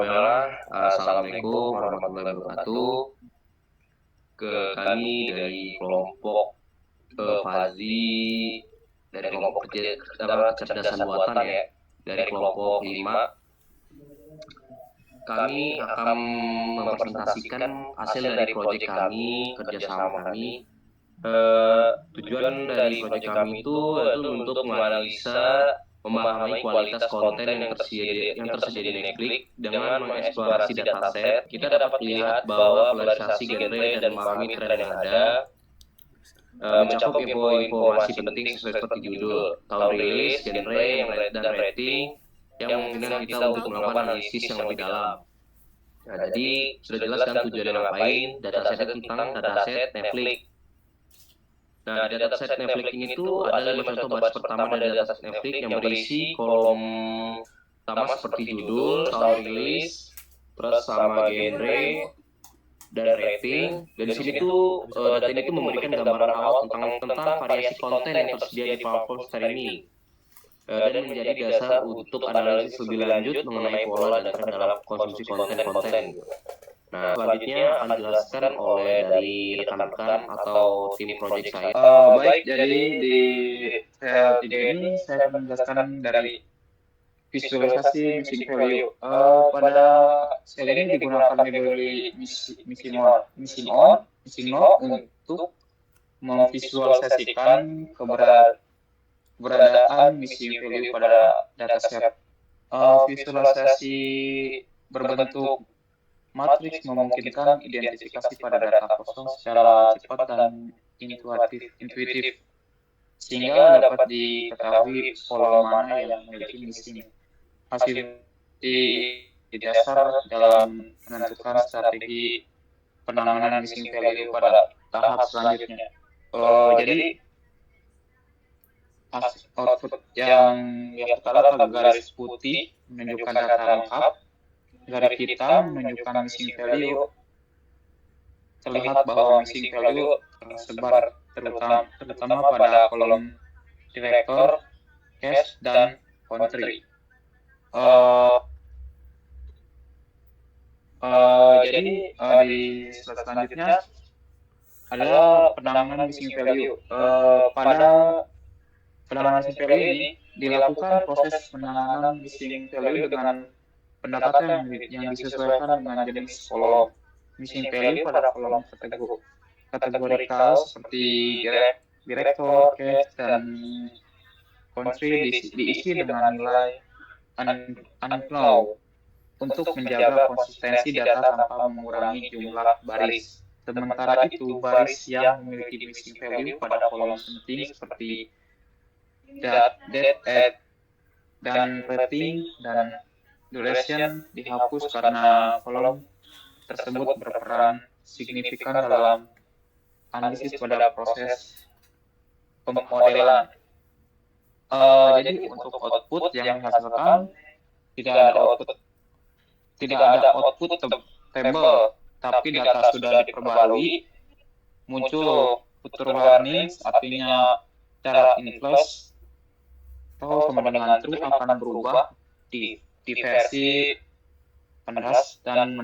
Assalamualaikum warahmatullahi wabarakatuh. Ke kami dari kelompok Fazi dari kelompok kecerdasan buatan ya, dari kelompok 5. Kami akan mempresentasikan hasil dari proyek kami, kerjasama kami. Tujuan dari proyek kami itu untuk menganalisa, memahami kualitas konten yang tersedia di Netflix dengan mengeksplorasi dataset. Kita dapat melihat bahwa polarisasi genre dan memahami tren yang ada, mencakup informasi penting sesuai seperti judul, tahun rilis, genre, dan rating, yang memungkinkan kita untuk melakukan analisis yang lebih dalam. Nah, jadi sudah jelas kan tujuannya ngapain? Dataset tentang dataset Netflix. Nah, di dataset Netflix ini tuh ada 5 contoh baris pertama dari dataset Netflix yang berisi kolom pertama seperti judul, tahun rilis, terus sama genre dan rating. Dan di sini tuh data ini tuh memberikan gambaran awal tentang variasi konten yang tersedia di platform streaming dan menjadi dasar untuk analisis lebih lanjut mengenai pola dan tren dalam konsumsi konten-konten. Nah, selanjutnya akan dijelaskan oleh dari rekan-rekan atau tim project saya. Baik, jadi di video ini saya akan menjelaskan dari visualisasi missing value. Pada sel ini digunakan label missing no untuk memvisualisasikan keberadaan missing value pada dataset. Visualisasi berbentuk matriks memungkinkan identifikasi pada data kosong secara cepat dan intuitif, sehingga dapat diketahui pola mana yang memiliki missing. Hasil di dasar dalam menentukan strategi penanganan missing value pada tahap selanjutnya. Jadi output yang tertara garis putih menunjukkan data lengkap, garis hitam menunjukkan missing value. Terlihat bahwa missing value tersebar terutama pada kolom director, cache, dan country. Jadi di slide selanjutnya ada penanganan missing value. Pada penanganan missing value ini dilakukan proses penanganan missing value dengan pendekatan yang disesuaikan dengan jenis kolom missing value pada kolom kategorikal seperti director, cache, dan country diisi dengan nilai unknown untuk menjaga konsistensi data tanpa mengurangi jumlah baris. Sementara itu, baris yang memiliki missing value pada kolom penting seperti date, dan rating, dan duration dihapus karena kolom tersebut berperan signifikan dalam analisis pada proses pemodelan. Jadi untuk output yang dihasilkan tidak ada output table, tapi data sudah diperbarui, muncul future warnings, artinya syarat influence atau sama dengan true akan berubah di versi pendas dan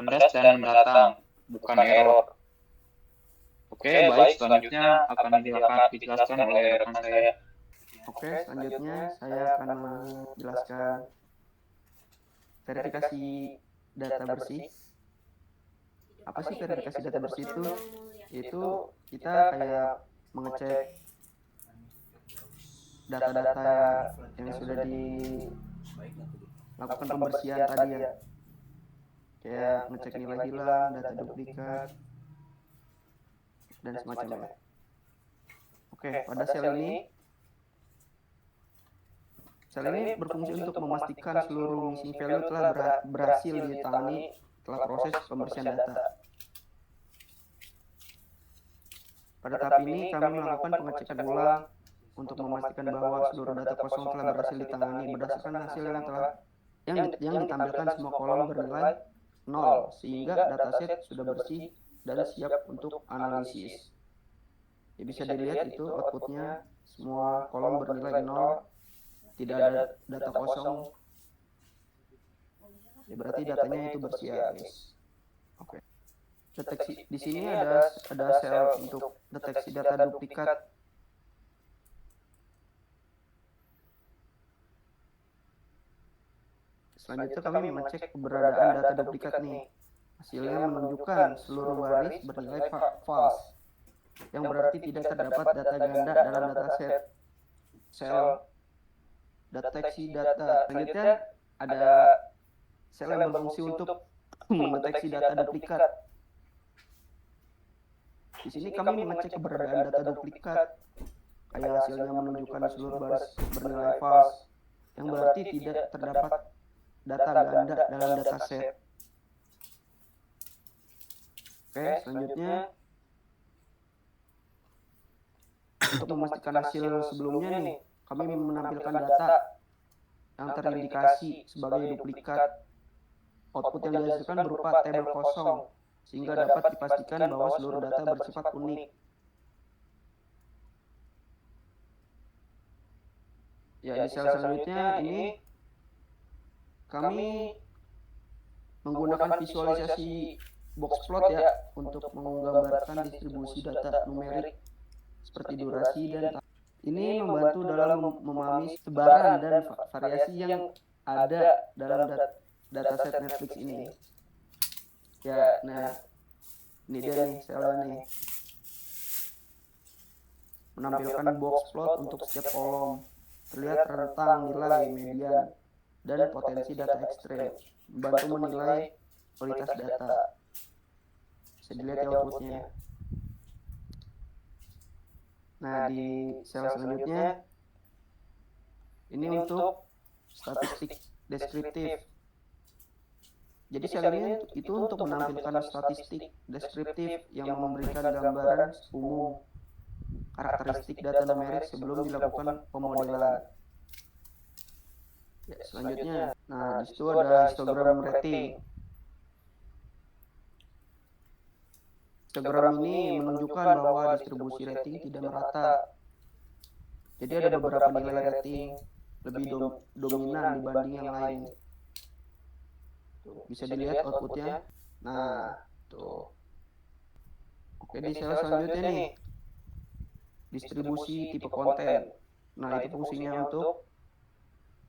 mendatang, bukan error. Oke, baik, selanjutnya akan dijelaskan oleh rekan saya. Oke, selanjutnya saya akan menjelaskan verifikasi data bersih. Apa sih verifikasi data bersih itu? Itu kita kayak mengecek data-data yang sudah dilakukan pembersihan tadi ya. Kayak ngecek nilai hilang, data duplikat, dan semacamnya. Oke, pada sel ini berfungsi untuk memastikan seluruh missing value telah berhasil ditangani setelah proses pembersihan data. Pada tahap ini kami melakukan pengecekan ulang untuk memastikan bahwa seluruh data kosong telah berhasil ditangani berdasarkan hasil yang ditampilkan semua kolom bernilai 0, sehingga dataset sudah bersih dan siap untuk analisis. Ya, bisa dilihat itu outputnya, semua kolom bernilai 0, tidak ada data kosong. Ya berarti datanya itu bersih ya, guys. Oke. Deteksi di sini ada sel untuk deteksi data duplikat. Selanjutnya kami mengecek keberadaan data duplikat nih. Hasilnya menunjukkan seluruh baris bernilai false, yang berarti tidak terdapat data ganda dalam dataset sel deteksi data. Selanjutnya ada sel yang berfungsi untuk mendeteksi data duplikat. Di sini kami mengecek keberadaan data duplikat, kayak hasilnya menunjukkan seluruh baris bernilai false, yang berarti tidak terdapat data ganda dalam dataset. Oke, selanjutnya untuk memastikan hasil sebelumnya nih, kami menampilkan data yang terindikasi sebagai duplikat. Output yang dihasilkan berupa tabel kosong, sehingga dapat dipastikan bahwa seluruh data bersifat unik. Ya, di sel selanjutnya ini kami menggunakan visualisasi box plot ya untuk menggambarkan distribusi data numerik seperti durasi dan ini membantu dalam memahami sebaran dan variasi yang ada dalam dataset Netflix ini. Ya, nah ini dia nih selnya nih. Menampilkan box plot untuk setiap kolom. Terlihat rentang nilai median dan potensi data ekstrem. Membantu menilai kualitas data. Bisa dilihat ya outputnya. Nah, di sel selanjutnya ini untuk statistik deskriptif. Jadi sel ini itu untuk menampilkan statistik deskriptif yang memberikan gambaran umum karakteristik data numerik sebelum dilakukan pemodelan. Ya, selanjutnya, nah di situ ada histogram rating. Histogram ini menunjukkan bahwa distribusi rating tidak merata. Jadi ada beberapa nilai rating lebih dominan dibanding yang lain. Tuh, bisa dilihat outputnya. Nah, tuh. Oke, di sel selanjutnya nih, distribusi tipe konten. Nah, itu fungsinya untuk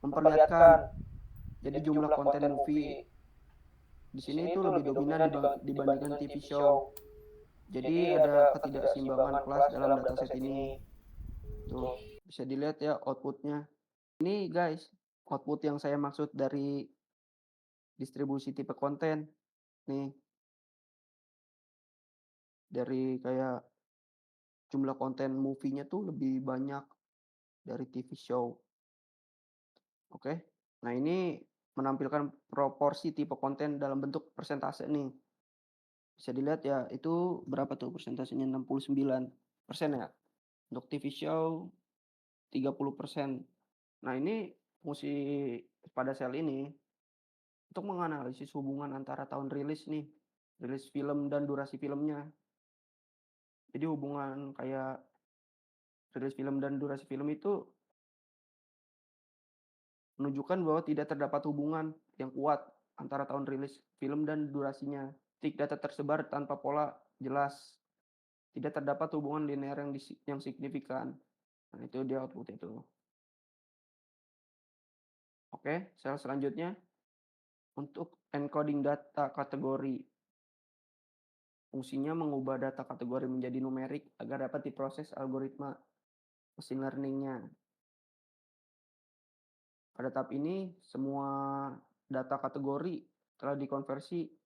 memperlihatkan jadi jumlah konten movie di sini itu lebih dominan dibandingkan TV show. Jadi ada ketidakseimbangan kelas dalam dataset ini. Tuh, bisa dilihat ya outputnya. Ini guys, output yang saya maksud dari distribusi tipe konten. Nih, dari kayak jumlah konten movie-nya tuh lebih banyak dari TV show. Oke. Nah, ini menampilkan proporsi tipe konten dalam bentuk persentase nih. Bisa dilihat ya, itu berapa tuh persentasenya? 69% ya. Untuk TV show 30%. Nah, ini fungsi pada sel ini untuk menganalisis hubungan antara tahun rilis nih, rilis film dan durasi filmnya. Jadi hubungan kayak rilis film dan durasi film itu menunjukkan bahwa tidak terdapat hubungan yang kuat antara tahun rilis film dan durasinya. Data tersebar tanpa pola jelas. Tidak terdapat hubungan linear yang signifikan. Nah, itu dia output itu. Oke, sel selanjutnya untuk encoding data kategori. Fungsinya mengubah data kategori menjadi numerik agar dapat diproses algoritma machine learning-nya. Pada tahap ini, semua data kategori telah dikonversi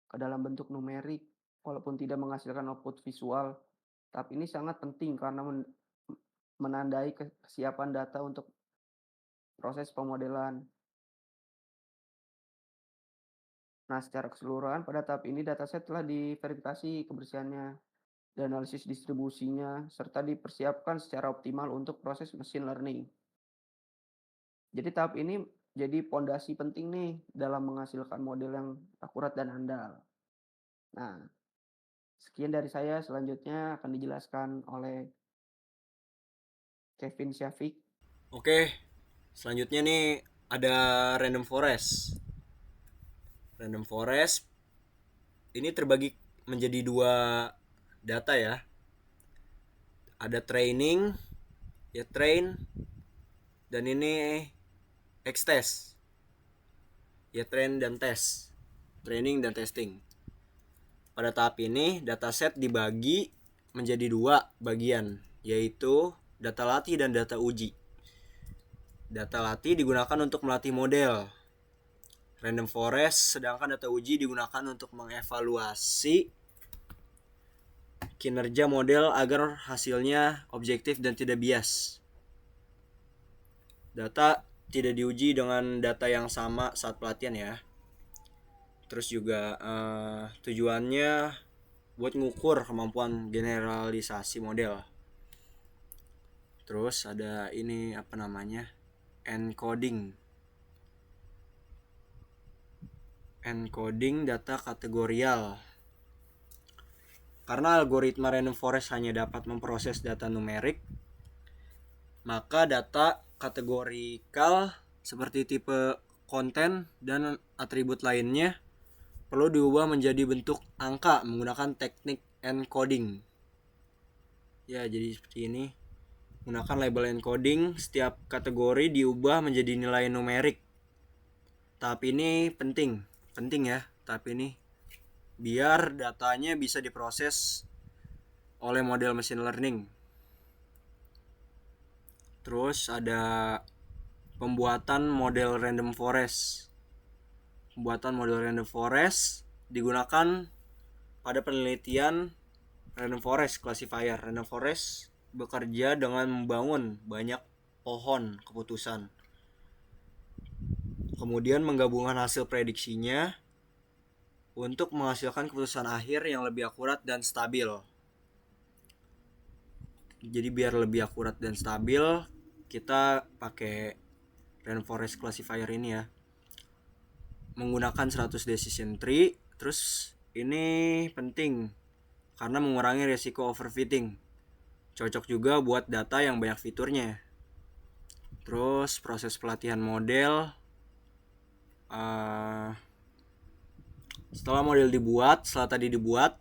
ke dalam bentuk numerik, walaupun tidak menghasilkan output visual. Tahap ini sangat penting karena menandai kesiapan data untuk proses pemodelan. Nah, secara keseluruhan pada tahap ini dataset telah diverifikasi kebersihannya dan analisis distribusinya, serta dipersiapkan secara optimal untuk proses machine learning. Jadi tahap ini jadi pondasi penting nih dalam menghasilkan model yang akurat dan andal. Nah, sekian dari saya, selanjutnya akan dijelaskan oleh Kevin Syafiq. Oke, selanjutnya nih ada Random Forest. Random forest ini terbagi menjadi 2 data ya. Ada training, ya train, dan ini X-test, ya train dan test, training dan testing. Pada tahap ini dataset dibagi menjadi 2 bagian, yaitu data latih dan data uji. Data latih digunakan untuk melatih model random forest, sedangkan data uji digunakan untuk mengevaluasi kinerja model agar hasilnya objektif dan tidak bias. Data tidak diuji dengan data yang sama saat pelatihan ya. Terus juga tujuannya buat ngukur kemampuan generalisasi model. Terus ada ini encoding data kategorial. Karena algoritma random forest hanya dapat memproses data numerik, maka data kategorikal seperti tipe konten dan atribut lainnya perlu diubah menjadi bentuk angka menggunakan teknik encoding. Ya, jadi seperti ini. Menggunakan label encoding, setiap kategori diubah menjadi nilai numerik. Tahap ini penting ya, tahap ini biar datanya bisa diproses oleh model machine learning. Terus ada pembuatan model random forest. Pembuatan model random forest digunakan pada penelitian random forest classifier. Random forest bekerja dengan membangun banyak pohon keputusan, kemudian menggabungkan hasil prediksinya untuk menghasilkan keputusan akhir yang lebih akurat dan stabil. Jadi biar lebih akurat dan stabil, kita pakai random forest classifier ini ya, menggunakan 100 decision tree. Terus ini penting karena mengurangi risiko overfitting. Cocok juga buat data yang banyak fiturnya. Terus proses pelatihan model, setelah tadi dibuat,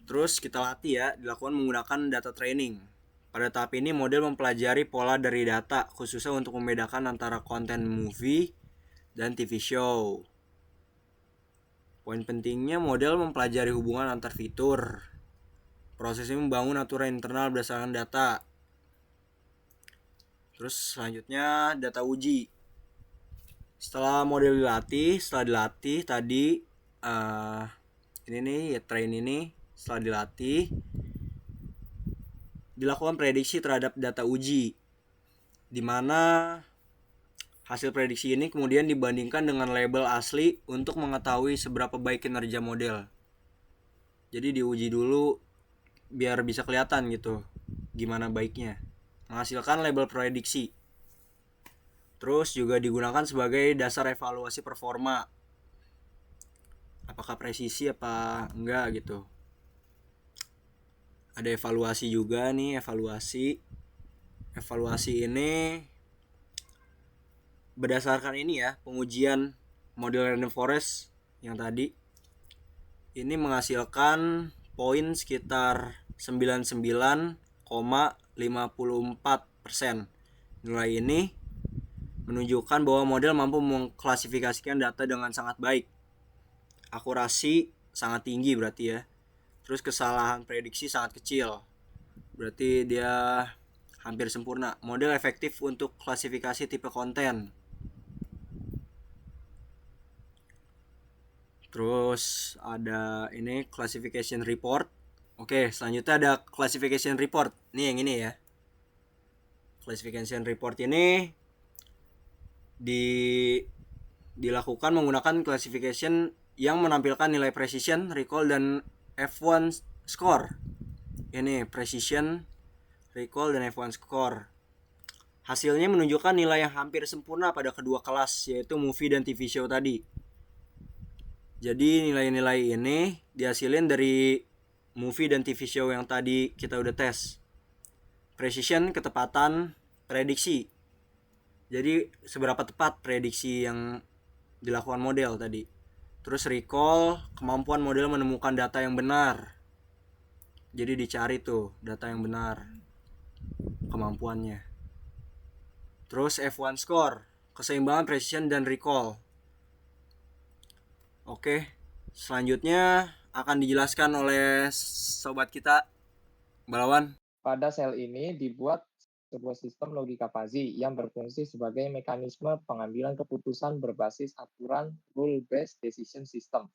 terus kita latih ya, dilakukan menggunakan data training. Pada tahap ini model mempelajari pola dari data, khususnya untuk membedakan antara konten movie dan TV show. Poin pentingnya model mempelajari hubungan antar fitur. Prosesnya membangun aturan internal berdasarkan data. Terus selanjutnya data uji. Setelah model dilatih tadi ini nih ya, train ini setelah dilatih dilakukan prediksi terhadap data uji, di mana hasil prediksi ini kemudian dibandingkan dengan label asli untuk mengetahui seberapa baik kinerja model. Jadi diuji dulu biar bisa kelihatan gitu gimana baiknya, menghasilkan label prediksi. Terus juga digunakan sebagai dasar evaluasi performa, apakah presisi apa enggak gitu. Ada evaluasi juga nih, evaluasi ini berdasarkan ini ya, pengujian model random forest yang tadi ini menghasilkan poin sekitar 99,54%. Nilai ini menunjukkan bahwa model mampu mengklasifikasikan data dengan sangat baik. Akurasi sangat tinggi berarti ya. Terus kesalahan prediksi sangat kecil. Berarti dia hampir sempurna. Model efektif untuk klasifikasi tipe konten. Terus ada ini classification report. Oke, selanjutnya ada classification report. Nih yang ini ya. Classification report ini dilakukan menggunakan classification yang menampilkan nilai precision, recall, dan F1 score. Ini precision, recall, dan F1 score. Hasilnya menunjukkan nilai yang hampir sempurna pada kedua kelas, yaitu movie dan TV show tadi. Jadi nilai-nilai ini dihasilin dari movie dan TV show yang tadi kita udah tes. Precision, ketepatan prediksi. Jadi seberapa tepat prediksi yang dilakukan model tadi. Terus recall, kemampuan model menemukan data yang benar. Jadi dicari tuh data yang benar, kemampuannya. Terus F1 score, keseimbangan precision dan recall. Oke, selanjutnya akan dijelaskan oleh sobat kita, Balawan. Pada sel ini dibuat sebuah sistem logika fuzzy yang berfungsi sebagai mekanisme pengambilan keputusan berbasis aturan rule-based decision system.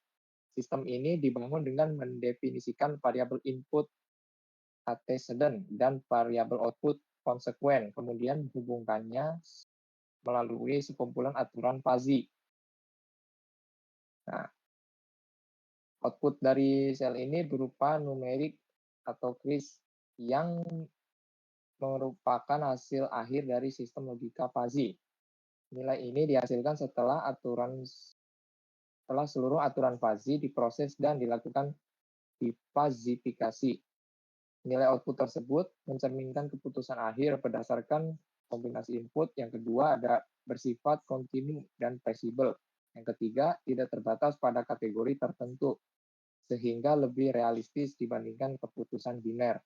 Sistem ini dibangun dengan mendefinisikan variabel input antecedent dan variabel output konsekuen, kemudian menghubungkannya melalui sekumpulan aturan fuzzy. Nah, output dari sel ini berupa numerik atau kris yang merupakan hasil akhir dari sistem logika fuzzy. Nilai ini dihasilkan setelah seluruh aturan fuzzy diproses dan dilakukan difazifikasi. Nilai output tersebut mencerminkan keputusan akhir berdasarkan kombinasi input. Yang kedua ada bersifat kontinu dan fleksibel. Yang ketiga tidak terbatas pada kategori tertentu, sehingga lebih realistis dibandingkan keputusan biner.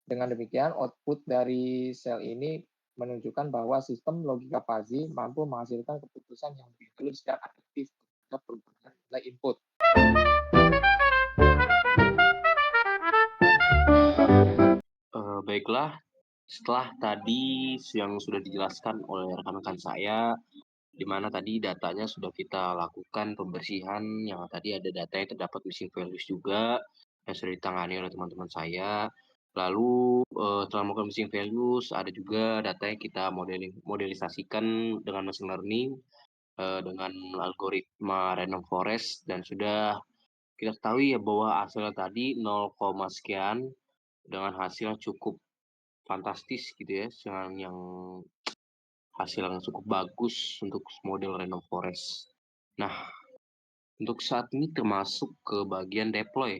Dengan demikian, output dari sel ini menunjukkan bahwa sistem logika fuzzy mampu menghasilkan keputusan yang lebih halus dan efektif terhadap perubahan nilai input. Baiklah, setelah tadi yang sudah dijelaskan oleh rekan-rekan saya, di mana tadi datanya sudah kita lakukan pembersihan, yang tadi ada datanya terdapat missing values juga, yang sudah ditangani oleh teman-teman saya. Lalu setelah melakukan missing values, ada juga data yang kita modelisasikan dengan machine learning, dengan algoritma random forest, dan sudah kita ketahui ya bahwa hasilnya tadi 0, sekian, dengan hasil cukup fantastis gitu ya, dengan yang hasil yang cukup bagus untuk model random forest. Nah, untuk saat ini termasuk ke bagian deploy,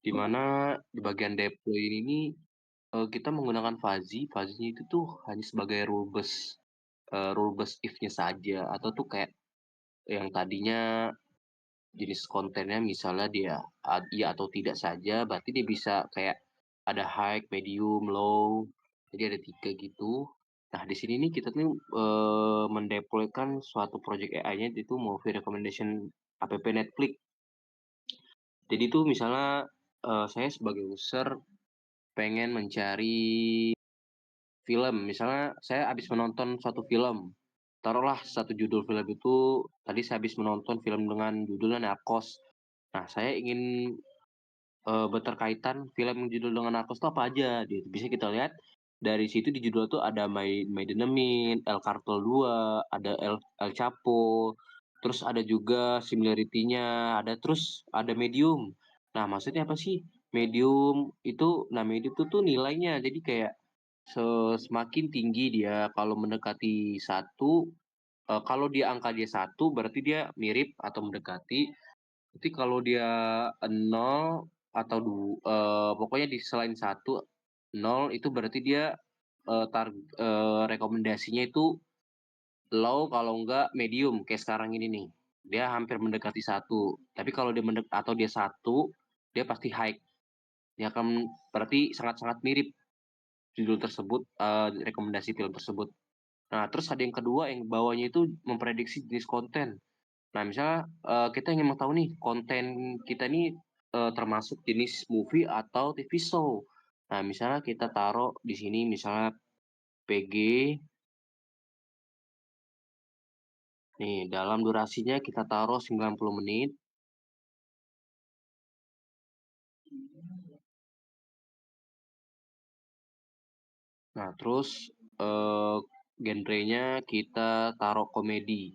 di mana di bagian deploy ini kita menggunakan fuzzy. Fuzzy itu tuh hanya sebagai rule bus if-nya saja, atau tuh kayak yang tadinya jenis kontennya misalnya dia iya atau tidak saja, berarti dia bisa kayak ada high, medium, low, jadi ada 3 gitu. Nah, di sini nih kita tuh mendeploykan suatu project AI-nya itu movie recommendation app Netflix. Jadi tuh misalnya saya sebagai user pengen mencari film, misalnya saya habis menonton suatu film. Taruhlah satu judul film itu, tadi saya habis menonton film dengan judulnya Narcos. Nah, saya ingin berterkaitan film yang judul dengan Narcos itu apa aja, gitu. Bisa kita lihat dari situ di judul tuh ada My Dynamite, El Cartel 2, ada El Chapo, terus ada juga similarity-nya, ada Medium. Nah, maksudnya apa sih? Medium itu, nah Medium itu tuh nilainya, jadi kayak semakin tinggi dia kalau mendekati satu, kalau dia angka dia satu berarti dia mirip atau mendekati. Nanti kalau dia 0 atau pokoknya di selain satu 0 itu berarti dia, rekomendasinya itu low kalau enggak medium, kayak sekarang ini nih. Dia hampir mendekati satu, tapi kalau dia atau dia satu, dia pasti high. Dia akan berarti sangat-sangat mirip judul tersebut, rekomendasi film tersebut. Nah, terus ada yang kedua, yang bawahnya itu memprediksi jenis konten. Nah, misalnya, kita ingin mau tahu nih, konten kita nih, termasuk jenis movie atau TV show. Nah, misalnya kita taruh di sini misalnya PG, nih dalam durasinya kita taruh 90 menit. Nah, terus, genrenya kita taruh komedi.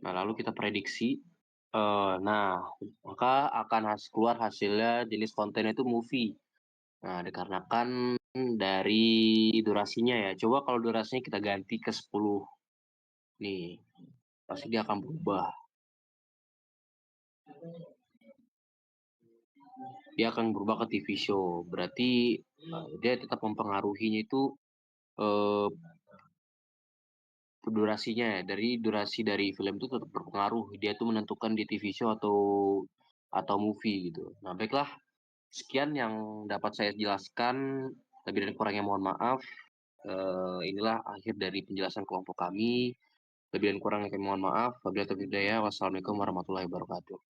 Nah, lalu kita prediksi, nah, maka akan keluar hasilnya jenis kontennya itu movie. Nah, dikarenakan dari durasinya ya, coba kalau durasinya kita ganti ke 10, nih, pasti dia akan berubah. dia akan berubah ke TV show. Berarti dia tetap mempengaruhinya itu eh, durasinya ya. Dari durasi dari film itu tetap berpengaruh. Dia tuh menentukan di TV show atau movie gitu. Nah, baiklah, sekian yang dapat saya jelaskan. Lebih dan kurangnya mohon maaf. Inilah akhir dari penjelasan kelompok kami. Lebih dan kurangnya kami mohon maaf. Wabillahi taufiq wal hidayah. Wassalamualaikum warahmatullahi wabarakatuh.